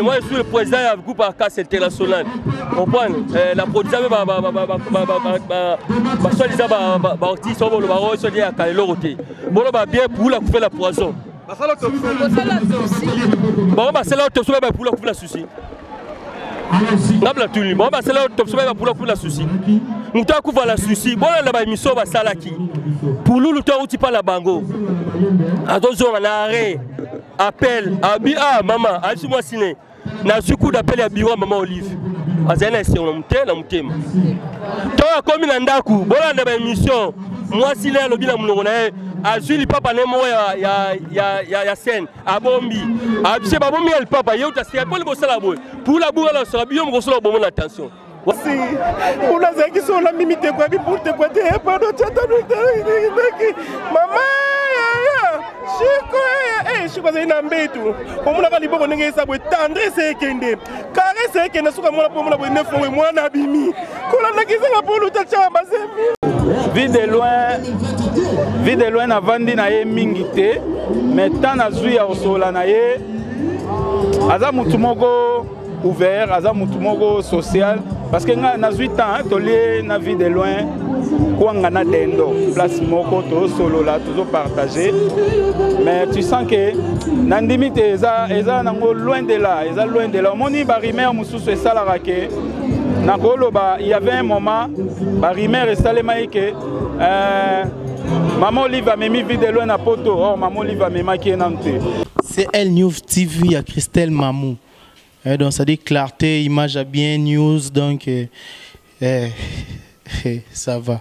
Moi je suis le président du groupe Arcas International. La production bien pour la couper la poison. Bon, c'est là pour la couper la souci. C'est là pour la couper la souci. Nous t'avons couvert la souci. Bon, là, la mission va salaki. Pour nous, nous t'avons dit pas la bango. Attention, on a arrêt. Appel. Ah, maman, allez-moi signer. Na suku d'appel à bureau maman Olive. Azana c'est on monte na mutema. Toi comme na ndaku, bona na émission. Moi si là lobi na munoko na azuli papa ne mo ya scène abombi. Abise babombi el papa yo ta c'est pour le bosala boy. Pour la bourra la sera bio mo sala bon attention. Si on a zaki so la mimite kwa bi pour te kwa te pas de chata maman Chiko ina mbetu omuna ka liboko ndenge esabwe tendresse ekende caresse ekende suka mwana po mwana bo nefo mwana bimi kolanda kizanga po luta cha bazemi vie de loin na vandi na ye mingi te mais tant na zui ya osola na ye aza mutu moko ouvert aza mutu moko social parce que nga na 8 ans tolé na vie de loin kwanga na dendo place moko to solo là toujours partagé mais tu sens que nandimi te eza nango loin de là moni ba rimer mususu esalaka ke nakoloba il y avait un moment ba rimer esalema ke maman Olive a mis vie de loin na poto oh maman Olive a mis qui nante c'est Elle News TV à Christelle Mamou. Donc ça dit clarté, image à bien, news, donc ça va.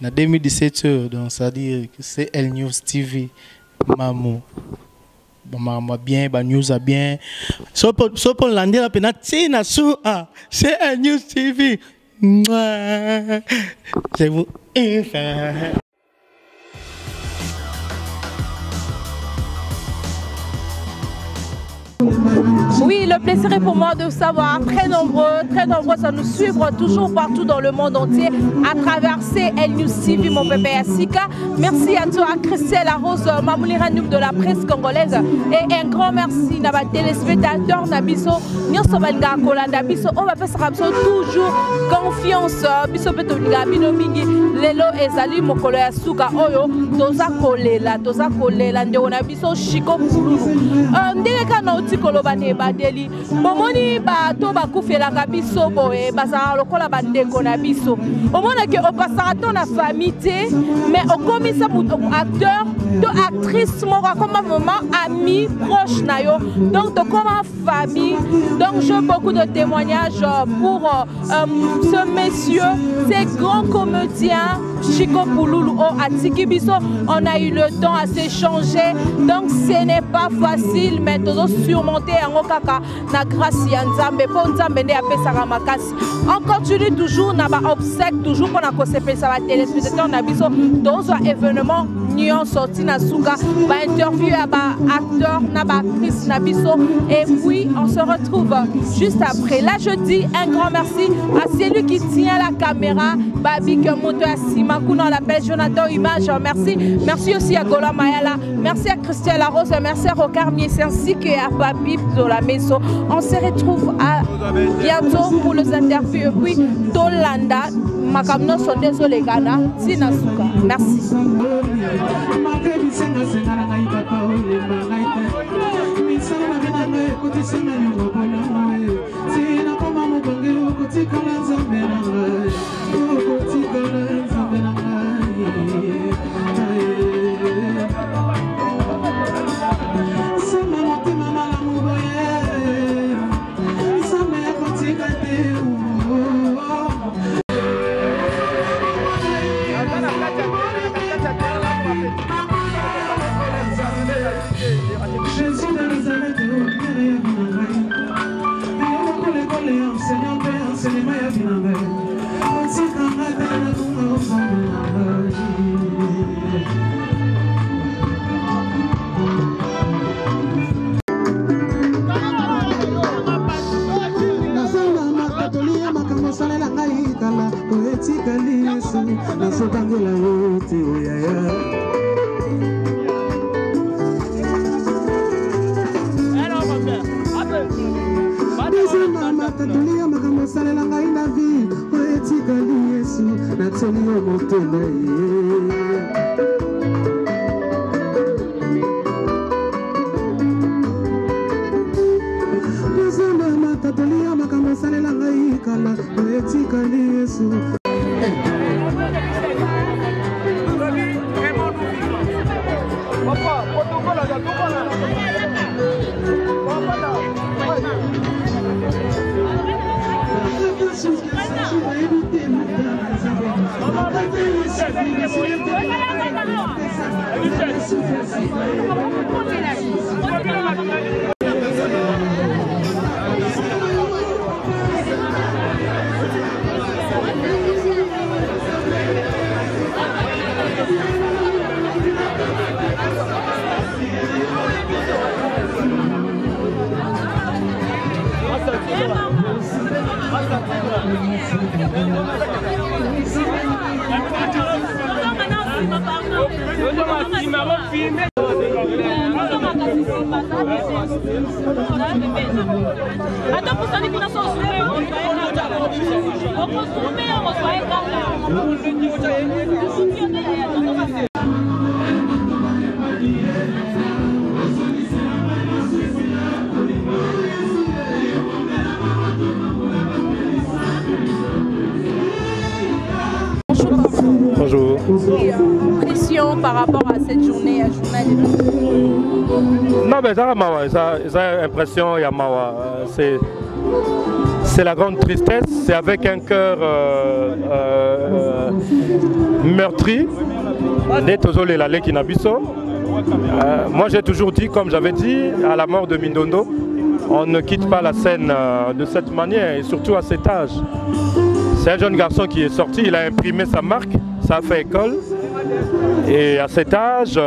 Na 2017, donc ça dit que c'est Elle News TV, Mamou. Bon, bien, bah news à bien. So pour l'année la peine, c'est Elle News TV. Je vous invite. Oui, le plaisir est pour moi de savoir très nombreux à nous suivre toujours partout dans le monde entier à travers Elle News TV, mon bébé Asika. Merci à toi, Christelle Arose, Mamoulira Noub de la presse congolaise. Et un grand merci à nos téléspectateurs, Nabiso, Nyoso Balga Kolanda, Biso, on va faire toujours confiance, Biso Betolinga, Bino Mingi, Lelo Ezali, Mokolo Yasuka, Oyo, Toza Kolela, Ndeona Biso, Chiko Pululu. Ndeka na Utikoloba Badeli, Bomoni bato bakufela kabiso boye bazala lokola bandeko na biso. Omona ke opasarato na famille mais okomisa acteur, to actrice moko comme maman, ami, proche na yo. Donc de comme famille. Donc j'ai beaucoup de témoignages pour ce monsieur, ces grands comédiens Chiko Pululu Atiki Biso. On a eu le temps à s'échanger. Donc ce n'est pas facile mais toujours surmonter en kaka na grâce ya Nzambe po Nzambe ne apesaka makasi. On continue toujours na ba obsèque toujours pour na kosepesa ba téléspectateurs na biso dans un événement nyon sorti na suka ba interview ya ba acteur na ba actrice na biso et puis on se retrouve juste après. Là je dis un grand merci à celui qui tient la caméra Babi Kemoto ya Simaku dans l'appel Jonathan Image. Merci aussi à Gola Mayala, merci à Christelle Arose, merci à Rocard Mies ainsi que à Papi de la maison. On se retrouve à bientôt pour les interviews. Et puis, Tolanda, Makamno sont désolés, Ghana, Sinasuka. Merci. Bonjour. Pression par rapport à cette journée, à journée de... Non, mais ça a impression, Yamawa. C'est la grande tristesse, c'est avec un cœur meurtri. Moi j'ai toujours dit, comme j'avais dit, à la mort de Mindondo, on ne quitte pas la scène de cette manière, et surtout à cet âge. C'est un jeune garçon qui est sorti, il a imprimé sa marque, ça a fait école. Et à cet âge,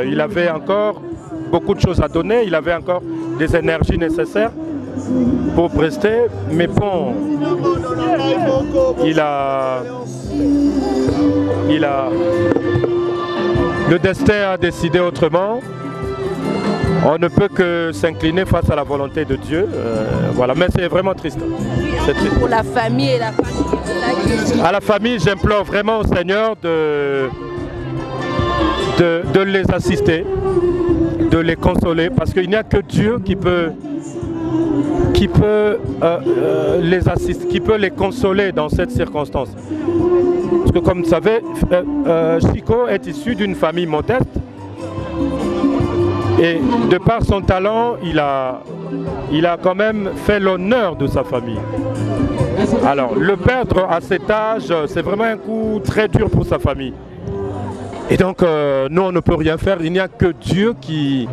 il avait encore beaucoup de choses à donner, il avait encore des énergies nécessaires pour prester. Mais bon, le destin a décidé autrement. On ne peut que s'incliner face à la volonté de Dieu. Voilà, mais c'est vraiment triste. Pour la famille et la famille. À la famille, j'implore vraiment au Seigneur de les assister, de les consoler, parce qu'il n'y a que Dieu qui peut les assister, qui peut les consoler dans cette circonstance. Parce que comme vous savez, Chico est issu d'une famille modeste. Et de par son talent, il a quand même fait l'honneur de sa famille. Alors, le perdre à cet âge, c'est vraiment un coup très dur pour sa famille. Et donc, nous, on ne peut rien faire. Il n'y a que Dieu qui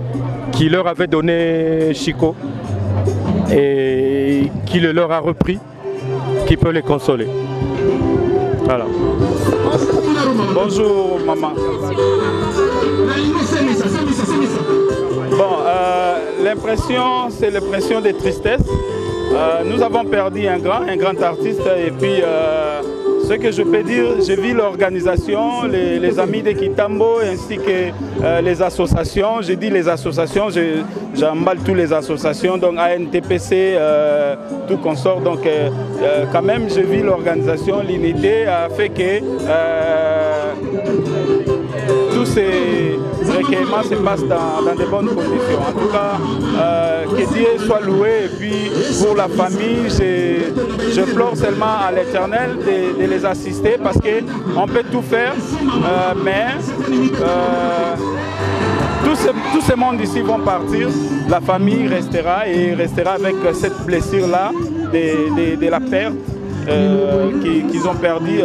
leur avait donné Chico et qui le leur a repris, qui peut les consoler. Voilà. Bonjour, maman. Bon, l'impression, c'est l'impression de tristesse. Nous avons perdu un grand artiste, et puis ce que je peux dire, j'ai vu l'organisation, les amis de Kitambo ainsi que les associations. J'ai dit les associations, j'emballe toutes les associations, donc ANTPC, tout consort. Donc quand même, j'ai vu l'organisation, l'unité a fait que tous ces recueillements se passent dans de bonnes conditions. En tout cas, que Dieu soit loué. Et puis pour la famille, je pleure seulement à l'Éternel de les assister, parce qu'on peut tout faire, mais tous ces mondes ici vont partir. La famille restera, et restera avec cette blessure-là de la perte qu'ils ont perdu.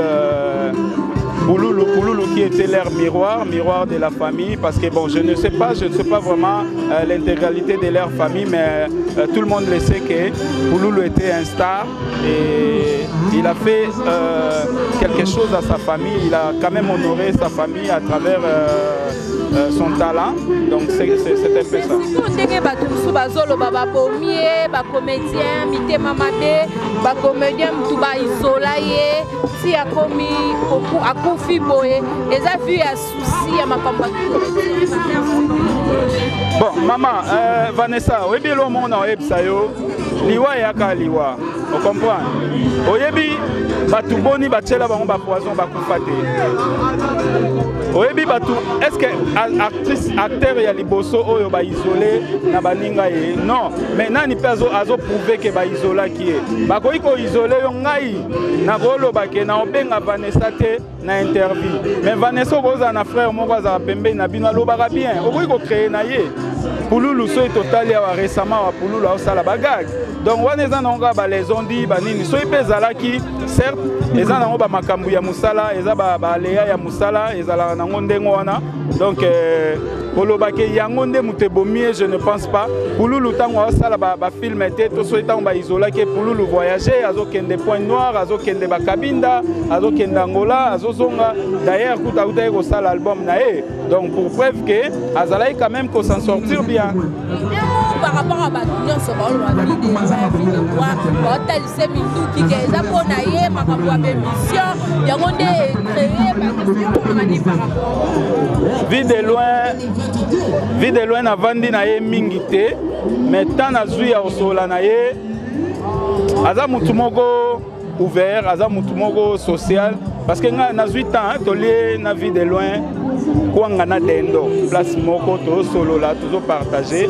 Pouloulou qui était leur miroir de la famille, parce que bon, je ne sais pas vraiment l'intégralité de leur famille, mais tout le monde le sait que Pouloulou était un star, et il a fait quelque chose à sa famille. Il a quand même honoré sa famille à travers son talent. Donc c'est un peu ça. Bon, maman, Vanessa, oui, bien le monde en Ebsayo. liwa yaka liwa. On comprend. Oyebi batu boni batela bango ba poison ba kufate. Oyebi batu est-ce que actrice acteur ya liboso oyo ba isolé na baninga ye? Non, mais nani pe azo prouver que ba isola ki e. Ba ko iko isolé yo ngai na rolo ba ke na obenga Vanessa te na interview. Mais Vanessa boza na frère moko za pembe na bino lo ba bien. Oko iko créer na ye. Pululu so total ya récemment wa Pululu au sala bagag. Donc waneza nonga ba les ondi ba nini so ipezala ki certes eza nango ba makambu ya musala eza ba leya ya musala ezala nango ndengo wana. Donc kolobake yango nde mutebomi je ne pense pas. Pululu tango au sala ba film était to so tango ba isola ke Pululu voyager azokende point noir azokende ba kabinda azokende Angola azozonga d'ailleurs kuta ko sala album na e. Donc pour preuve que azalai quand même qu'on s'en sortir bien. Par rapport à Badounia, c'est bon, la vie de moi, hôtel c'est Mindou qui est là pour naïe, par rapport à mes missions, il y a un créé, par rapport. Vie de loin, avant de naïe mingité, mais tant à jouer au sol à naïe, Aza Mutumogo ouvert, Aza Mutumogo social, parce que na 8 ans, tolé na vie de loin. Kwangana dendo place moko to solo là toujours partagé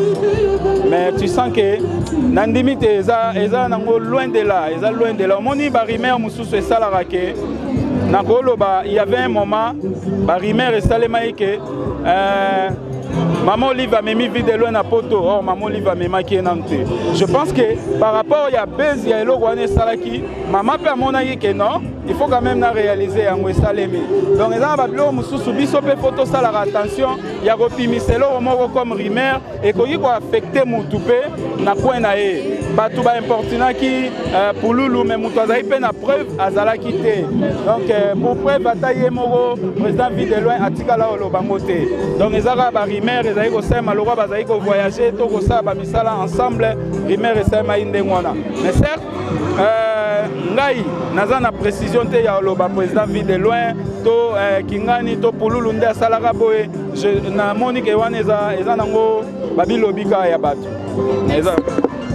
mais tu sens que nandimite eza nango loin de là moni ba rimer mususu esala rake na koloba il y avait un moment ba rimer esalema ke maman Olive a mis vie de loin na poto oh maman Olive a mema ki enante je pense que par rapport ya base ya elo wane salaki maman pe amona ke non il faut quand même réaliser en Salemi. Donc les gens bablo mususu biso pe photo sala attention ya kopimiselo moko comme rimer et ko yiko affecter mutu pe na point na e batu ba importina ki Pululu mais mutu azai pe na preuve azala kité. Donc pour preuve bataille moko président vie de loin atikala olo bangote. Donc les ara ba rimer ezai ko sema lo ba zai ko voyager to ko sa ba misala ensemble rimer esema inde ngwana. Mais certes ngai naza na précision te ya loba président vie de loin to kingani to Pululu nde asalaka boye na monique wana eza nango babilobika ya bato.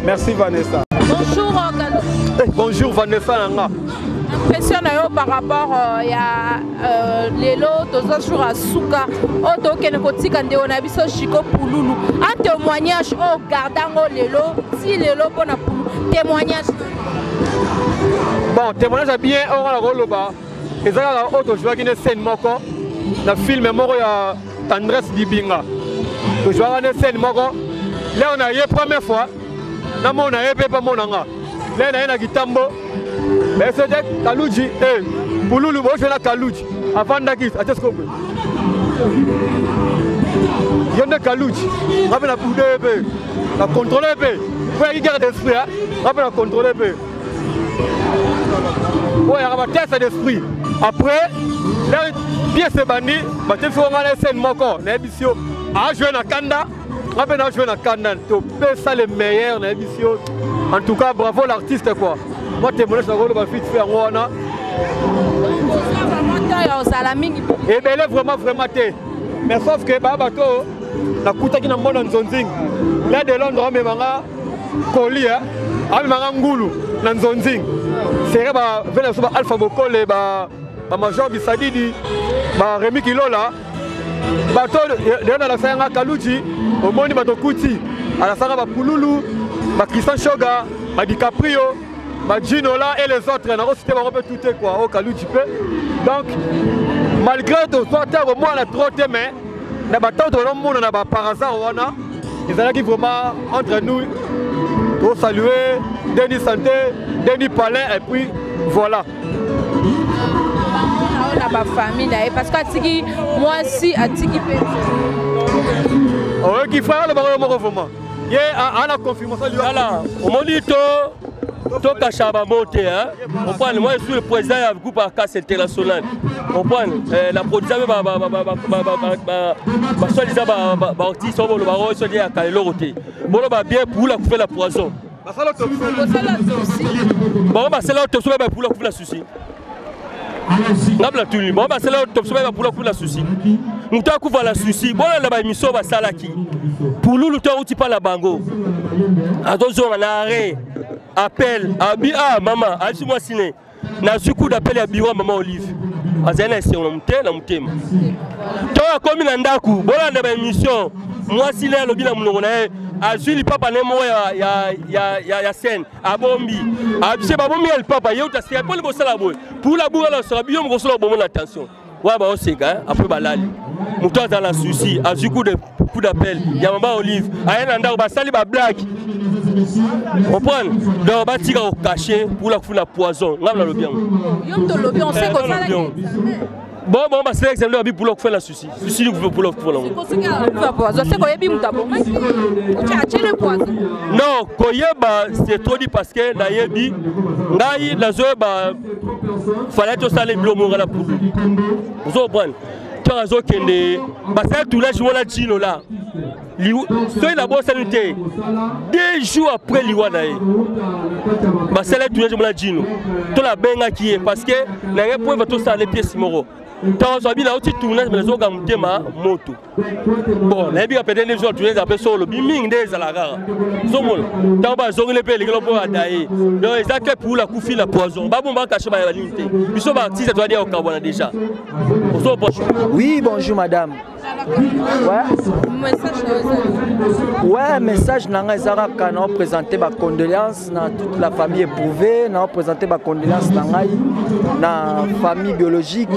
Merci Vanessa. Bonjour Galo. Bonjour Vanessa nanga. Impression par rapport ya lelo toza jour à Souka oto kene kotika nde ona biso Chico Pululu un témoignage au gardango lelo si lelo pona témoignage. Bon, témoignage bien, on va la roloba. Et ça, la autre, je vois qu'il y a une scène moko. Le film est mort, il y a Tendresse Dibinga. Je vois une scène moko. Là, on a eu la première fois. Là, on a eu pas mon anga. Là, on a eu Gitambo. Mais c'est Kalouji. Pour nous, je vais la Kalouji. Avant d'agir, à ce qu'on peut. Il y a des Kalouji. On va la poudre, la contrôler. Pour y garder l'esprit, on va la contrôler. Oui, il y a un test d'esprit. Après, bien c'est bandit, il faut faire une scène moko. L'émission a joué dans Kanda, après a joué dans Kanda. Tu ça les meilleurs dans l'émission. En tout cas, bravo l'artiste quoi. Moi, témoignage de la fille faire Wana. Et bien, elle est vraiment té. Mais sauf que Babato, la Kouta qui n'a pas dans Zonzing. Là de Londres, mais manga Koli, manga Ngulu dans Zonzing. C'est Alpha Bokole, Major Bissadidi, Rémi Kilola, Bato, la Sanga Kalouji, au Moni Batokouti, à la Sanga Pululu, Christian Shoga, DiCaprio, Ginola et les autres, on a cité tout quoi, au Kalouji. Donc, malgré tout, au moins la trotte, mais on a monde par hasard, ils ont vraiment entre nous. Pour saluer Denis Santé, Denis Palin et puis voilà. On a ma famille parce que moi aussi à Tiki oui, qui fait le barreau mouvement. Il y a la confirmation. Voilà, au monito, to kachaba monte hein. On prend moi je suis le président du groupe Arcas International. On prend la production soi-disant artiste on le barreau sur à Kaleloroté. Bon va bien pour la couper la poison. Bon bah c'est là où tu souviens pour la couper la souci. ngabla tuli bon ba sala top so ba pour la souci muta ku va la souci bon la ba émission ba sala ki pour nous luta uti pa la bango attention na arrêt appel abi maman alisi moi siné na suku d'appel ya bureau maman Olive azana ese na mutema to akomi na ndaku bon na ba émission moi siné alobi na munongo na azuli papa ne mo ya scène abombi abise babombi el papa yeuta c'est pour le bosala boy pour la bourre la sera bien mo sala bon attention wa ba oseka après balali muto dans la souci azu coup d'appel ya mama Olive ayana ndako ba sali ba black comprendre donc ba tika au cacher pour la fou la poison ngam la bien yom to lobi on sait que ça bon bah c'est exemple de pour faire la souci souci pour le poison c'est quoi yebi mutabo tu as tué le poison non koyeba c'est trop dit parce que na yebi ngai la zoba fallait to saler blomo la pour vous comprendre tu as okende ba ça tout là je vois la chino là soy la bonne sanité 2 jours après liwana e ba ça là tout là je vois la chino to la benga qui est parce que na repo va to saler pièce moro tant so bi na oti tourner mais zo gamtema moto bon na bi peut-être les jours tourner après solo bi ming des ala gara zo mol tant ba zo le pe le po adaye donc exact pour la coufi la poison ba bon ba cacher ba la limité biso ba artiste doit dire au carbone déjà oui bonjour madame ouais message nanga ezara kana présenter ba condoléances na toute la famille éprouvée na présenter ba condoléances nanga na famille biologique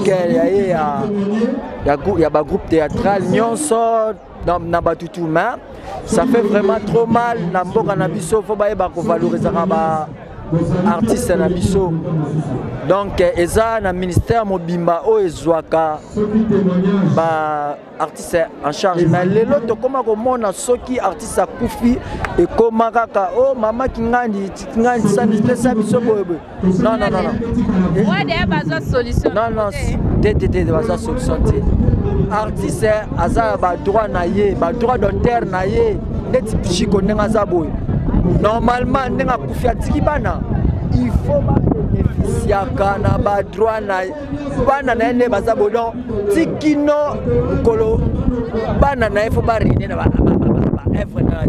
ya ba groupe théâtral nyonso na batutu mais ça fait vraiment trop mal na mboka na biso faut ba ko valoriser ba artiste na biso donc eza na ministère mobimba o ezwaka ba artiste en charge mais lelo to koma ko mona soki artiste akufi et koma kaka oh mama kingandi sani pesa biso bobe non ouais des baza solution non tété baza solution té artiste aza ba droit na ye ba droit d'auteur na ye ndeti pchiko ndenga za boye normalement ndenga kufi atiki bana il faut bénéficier kana ba droit na bana na ne baza bodon tikino kolo bana na il faut ba rene na ba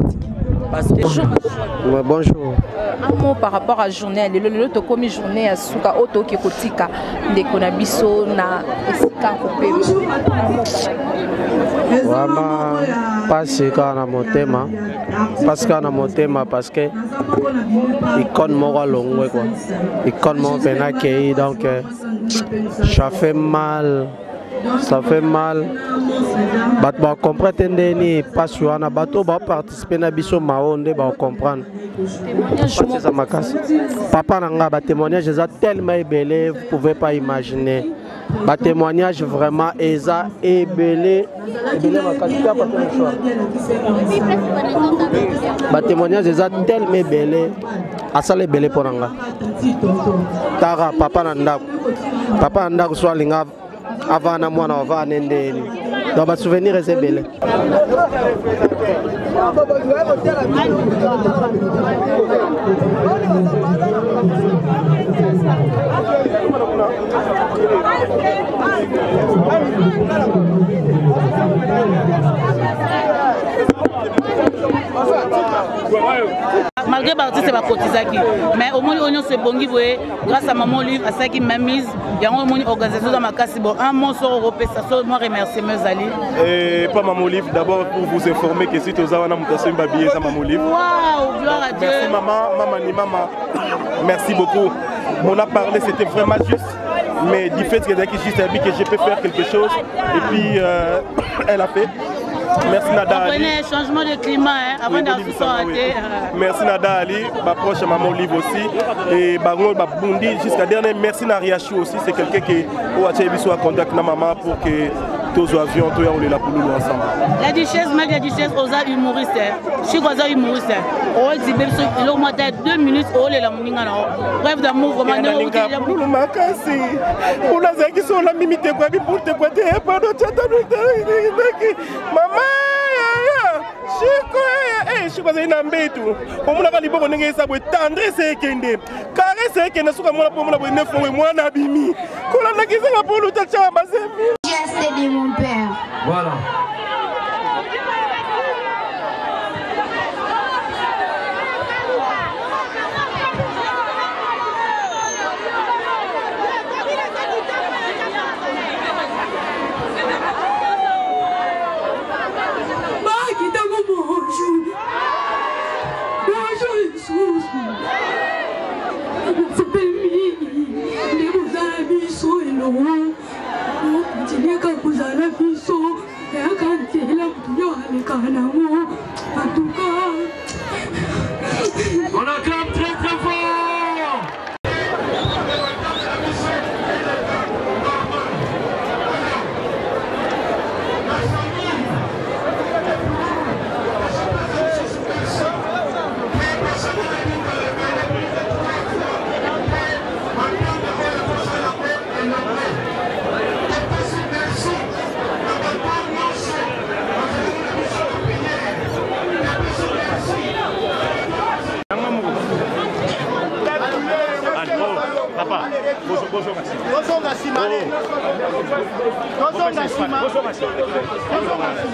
tiki parce que bonjour un mot par rapport à journée le to komi journée à suka auto ki kotika ndeko na biso na esika kopé vraiment passer kana motema parce que icône moko longwe quoi icône mon pena kei donc ça fait mal bato ba comprendre ndeni passe wana bato ba participer na biso maonde ba comprendre ça makasi papa nanga ba témoignage eza tellement ebelé vous pouvez pas imaginer ba témoignage vraiment eza ebelé makasi ka papa choix ba témoignage eza tellement ebelé asala ebelé pour nanga tara papa na ndako so alinga avant na mwana va nendeni donc ba souvenir est belle malgré l'artiste va cotiser mais au moins on se bongi grâce à maman Olive à ça qui m'a mise il y a une organisation dans ma casse bon un mot sur européen ça moi remercier mes alliés et pas maman Olive d'abord pour vous informer que si tu as un mutation babier ça maman Olive waouh gloire à Dieu merci maman merci beaucoup on a parlé c'était vraiment juste mais du fait que juste dit que je peux faire quelque chose et puis elle a fait. Merci Nada Ali. Changement de climat avant d'arrêter. Merci Nada Ali, ma proche maman Olive aussi et Baron Babundi jusqu'à dernier merci Nariachou aussi c'est quelqu'un qui a été en contact avec maman pour que tous les avions tous on est là pour nous ensemble. La duchesse la duchesse osa humoriste. Je suis osa humoriste. On dit même il au moins 2 minutes on est là bref d'amour vraiment on makasi. On a zaki sur la mimite quoi pour te quoi pas de maman je suis pas un embêtou. On m'a dit bon on est ça tendresse kende. Carré c'est que nous sommes pour 9 fois moins d'abimi. Qu'on a qui s'est pour nous tâcher à Bazemi. Geste de mon père. Voilà. On acclame très très fort. Papa, bonjour Maxime. Bonjour Maxime. Bonjour Maxime. Bonjour Maxime.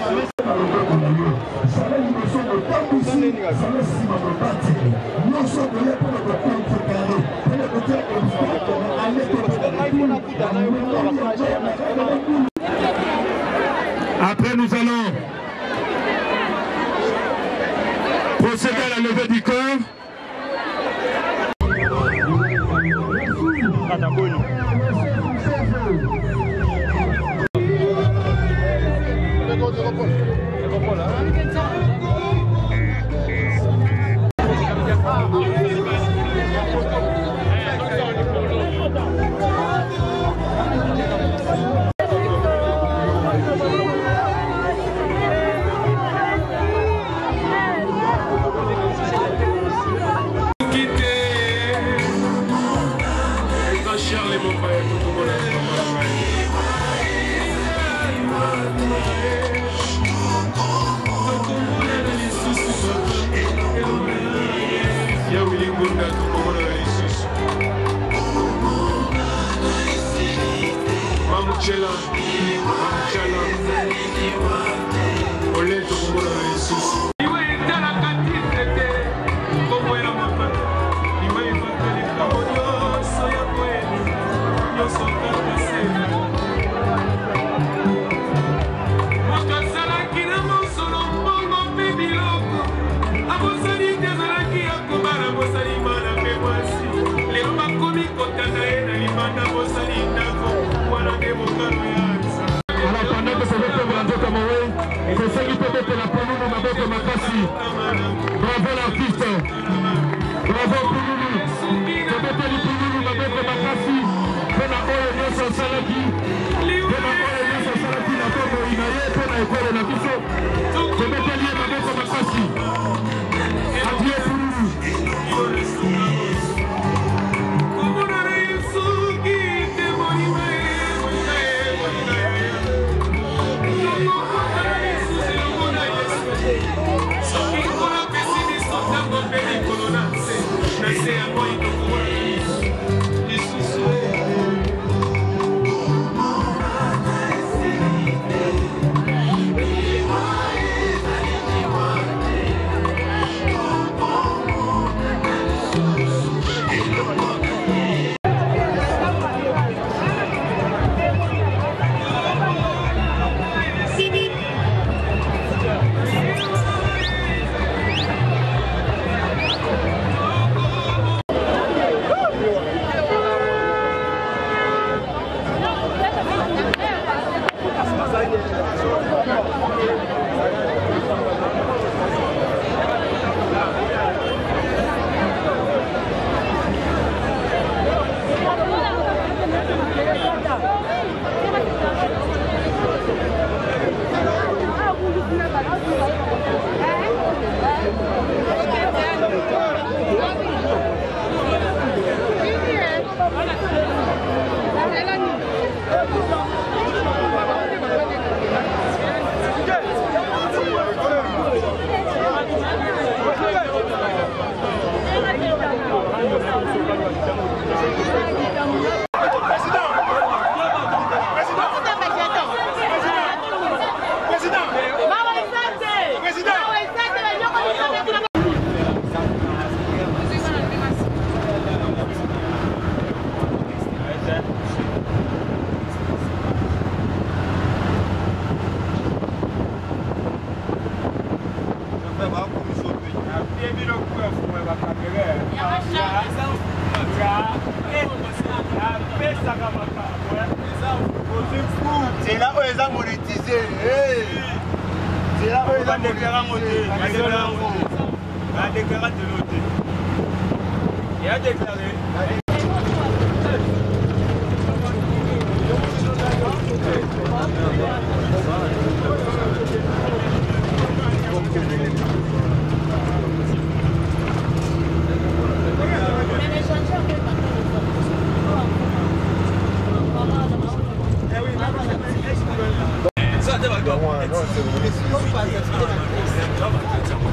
Après, nous allons procéder à la levée du corps. Bravo l'artiste, bravo Pouloulou, Tobeteli Pouloulou, Maboko Makasi, Pena Oyo Nyoso Salaki, Pena Oyo Nyoso Salaki, na Togo Inaye, Pena Ekolo na Biso, Tobeteli Maboko Makasi, adieu Pouloulou. C'est là où ils ont monétisé. C'est là où ils ont monétisé. La déclaration de l'autre. Il a déclaré.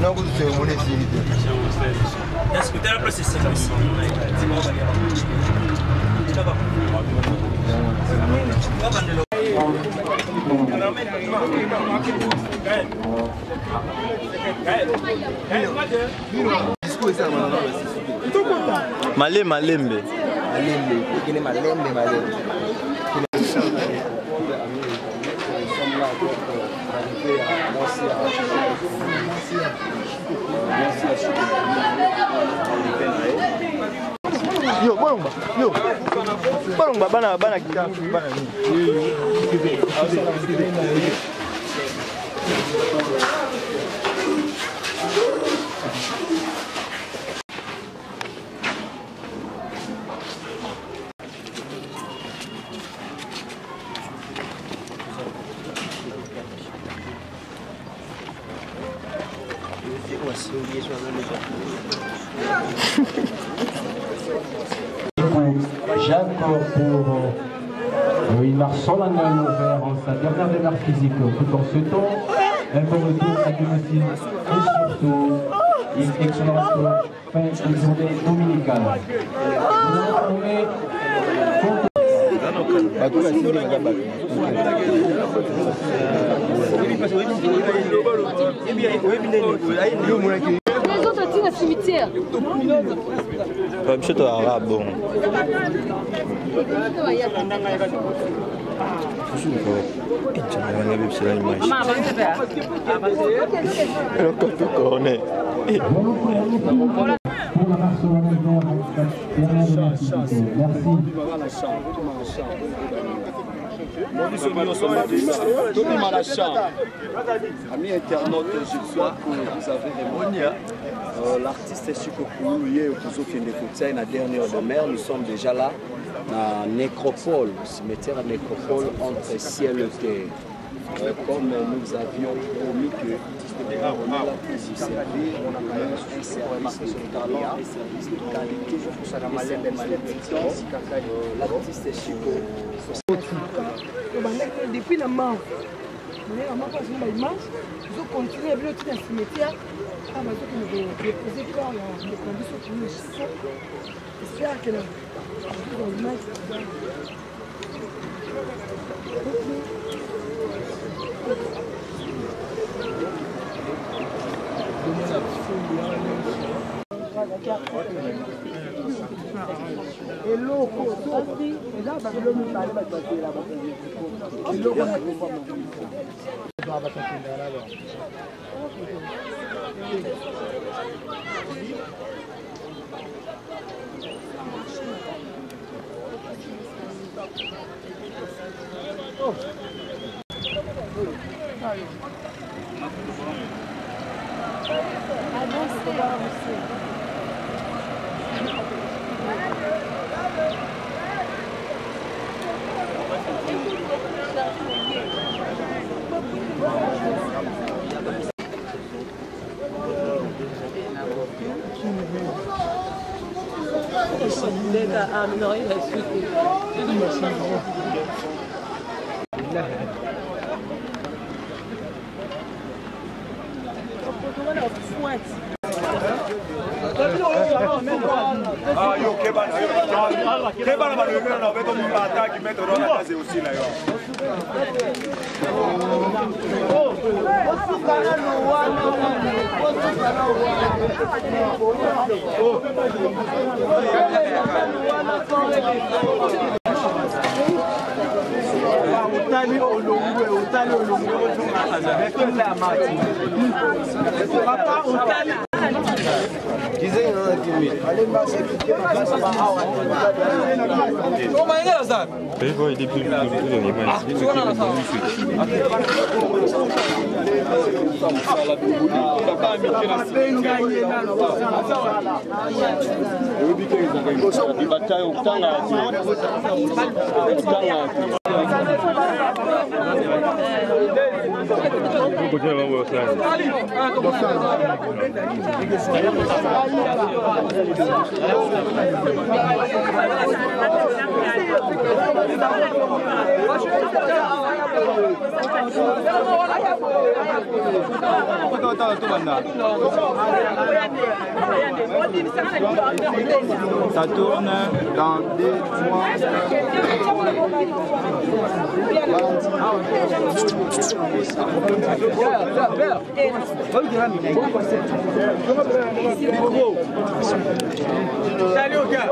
Non, c'est mon essai. Est-ce que tu as la place ici? Malembe. Malembe. Yo, Bolomba, bana kikafu, bana nini? Jacques pour il marche solennellement vers sa dernière démarche physique tout en souhaitant un bon retour à domicile et surtout une excellente fin de journée dominicale. Les autres tirent au cimetière. Monsieur arabe bon. Amis internautes, j'espère que vous avez répondu. L'artiste Chikokou, la dernière de mer, nous sommes déjà là, à Nécropole, cimetière à Nécropole, entre ciel et terre. Comme nous avions promis que on est là pour vous servir, on a quand même un service de talent, un service de qualité, l'artiste Chikokou. Depuis la mort, la mort passe une image, ils ont continué à vivre tout un cimetière. Ah, bah, ils ont déposé le corps, les conditions pour nous, j'espère que l'image. Et l'eau, et là, l'eau nous parle, là-bas. Ah, yo, kebana, kebana, on va comme une attaque qui met dans la base aussi là. Utali olongwe, utali olongwe, Papa Otala. Ça tourne dans 2 mois. Salut au gars.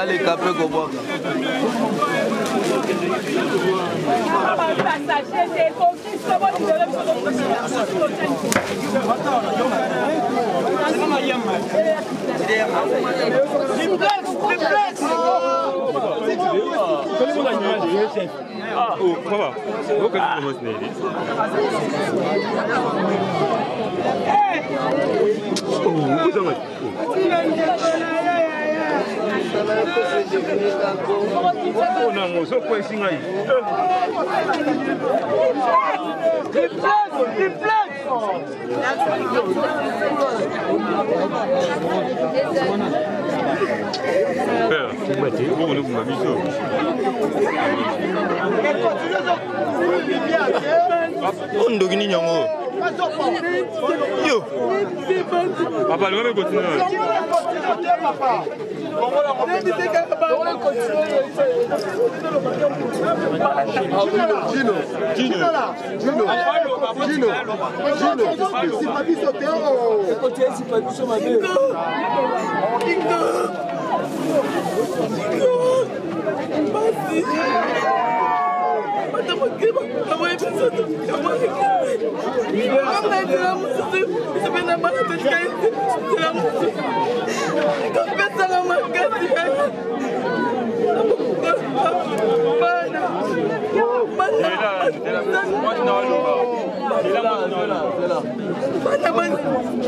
Allez, capé comment? Ah, oh, ça va. Vous connaissez Yo, papa, le même continue. Gino.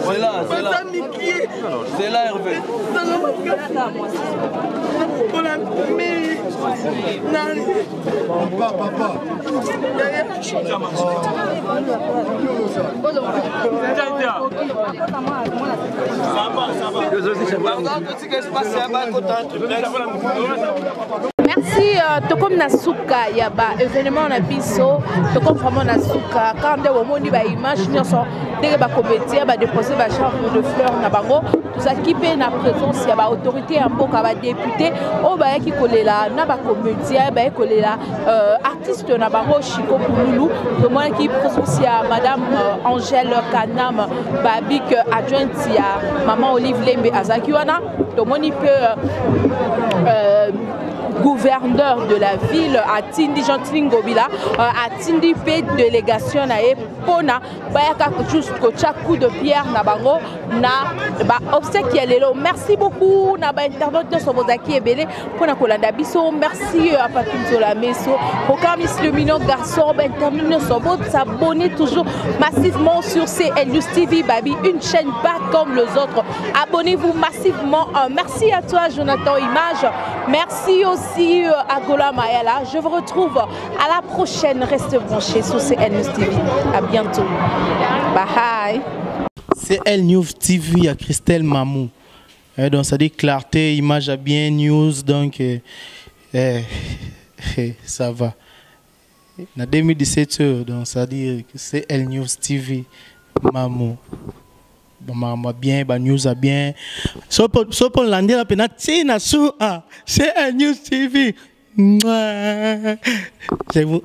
C'est là, c'est là. C'est là, Hervé. Papa. Merci, comme Nasuka, il y a un événement na biso, comme vraiment Nasuka, quand on a une image, nous sommes des comédiens, déposer des charmes de fleurs na bango, tout ça qui fait la présence, il y a autorité en bas, député, au bas qui colle là, na ba comédien, ba colle là, artiste na bango, Chico Pouloulou, de moi qui présence il y a Madame Angèle Kanam, Babik adjointe, il y a Maman Olive Lembe Azakiwana, de moi il peut gouverneur de la ville à Tindi Gentling-Gobila, à Tindi P délégation à Epona, Bayaka juste chaque coup de pierre na bango na ba obséquiel. Merci beaucoup na ba internaute sur vos acquis et belé pour na kolanda biso. Merci à Papine Zola Meso, au Camis le mignon garçon, ba internaute sur vos s'abonner toujours massivement sur CNews TV Babi, une chaîne pas comme les autres. Abonnez-vous massivement. Merci à toi Jonathan Image. Merci aussi à Gola Mayala. Je vous retrouve à la prochaine. Restez branchés sur CNews TV. À bientôt. Bye. CNews TV à Christelle Mamou. Donc ça dit clarté, image à bien, news. Donc ça va. Na 2017, donc ça dit que CNews TV Mamou. Bon, bien, news à bien. So pour l'année la peine, c'est un news TV. Je vous